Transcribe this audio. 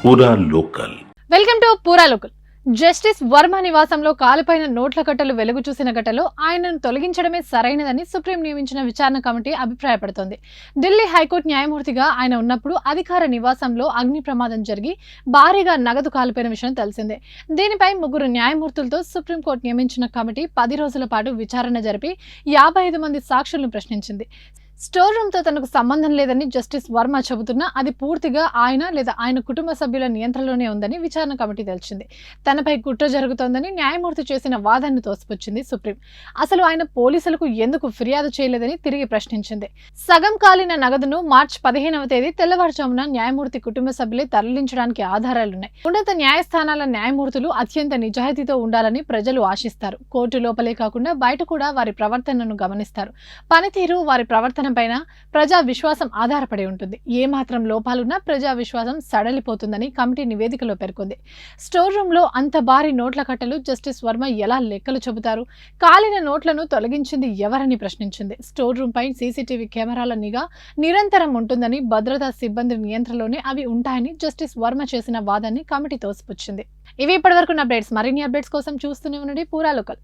పూరా local. Welcome to పూరా local. Justice Varma నివాసంలో కాలుపైన నోట్ల కట్టలు వెలుగు చూసిన ఘటనలో ఆయనను తొలగించడమే సరైనదని సుప్రీం నియమించిన విచారణ కమిటీ అభిప్రాయపడుతోంది. ఢిల్లీ హైకోర్టు న్యాయమూర్తిగా ఆయన ఉన్నప్పుడు అధికార నివాసంలో అగ్ని ప్రమాదం జరిగి భారీగా నగదు కాలిపోయిన విషయం తెలిసిందే. దీనిపై 3 న్యాయమూర్తులతో సుప్రీంకోర్టు నియమించిన కమిటీ 10 రోజుల పాటు విచారణ జరిపి 55 మంది సాక్షులను ప్రశ్నించింది. స్టోర్ రూమ్తో తనకు సంబంధం లేదని జస్టిస్ వర్మ చెబుతున్నా అది పూర్తిగా ఆయన లేదా ఆయన కుటుంబ సభ్యుల నియంత్రణలోనే ఉందని విచారణ కమిటీ తెలిసింది. తనపై కుట్ర జరుగుతోందని న్యాయమూర్తి చేసిన వాదనను తోసిపుచ్చింది సుప్రీం. అసలు ఆయన పోలీసులకు ఎందుకు ఫిర్యాదు చేయలేదని తిరిగి ప్రశ్నించింది. సగం కాలిన నగదును మార్చి 15వ తేదీ తెల్లవారుజామున న్యాయమూర్తి కుటుంబ సభ్యులే తరలించడానికి ఆధారాలున్నాయి. ఉన్నత న్యాయస్థానాల న్యాయమూర్తులు అత్యంత నిజాయితీతో ఉండాలని ప్రజలు ఆశిస్తారు. కోర్టు లోపలే కాకుండా బయట కూడా వారి ప్రవర్తనను గమనిస్తారు. పనితీరు, వారి ప్రవర్తన పైన ప్రజా విశ్వాసం ఆధారపడి ఉంటుంది. ఏ మాత్రం లోపాలున్నా ప్రజా విశ్వాసం సడలిపోతుందని కమిటీ నివేదికలో పేర్కొంది. స్టోర్ రూమ్ లో అంత భారీ నోట్ల కట్టలు జస్టిస్ వర్మ ఎలా లెక్కలు చెబుతారు? కాలిన నోట్లను తొలగించింది ఎవరని ప్రశ్నించింది. స్టోర్ రూమ్ పై సీసీటీవీ కెమెరాల నిఘా నిరంతరం ఉంటుందని, భద్రతా సిబ్బంది నియంత్రణలోనే అవి ఉంటాయని జస్టిస్ వర్మ చేసిన వాదాన్ని కమిటీ తోసిపుచ్చింది. ఇవి ఇప్పటివరకు అప్డేట్స్. మరిన్ని అప్డేట్స్ కోసం చూస్తూనే ఉండండి పూరా లోకల్.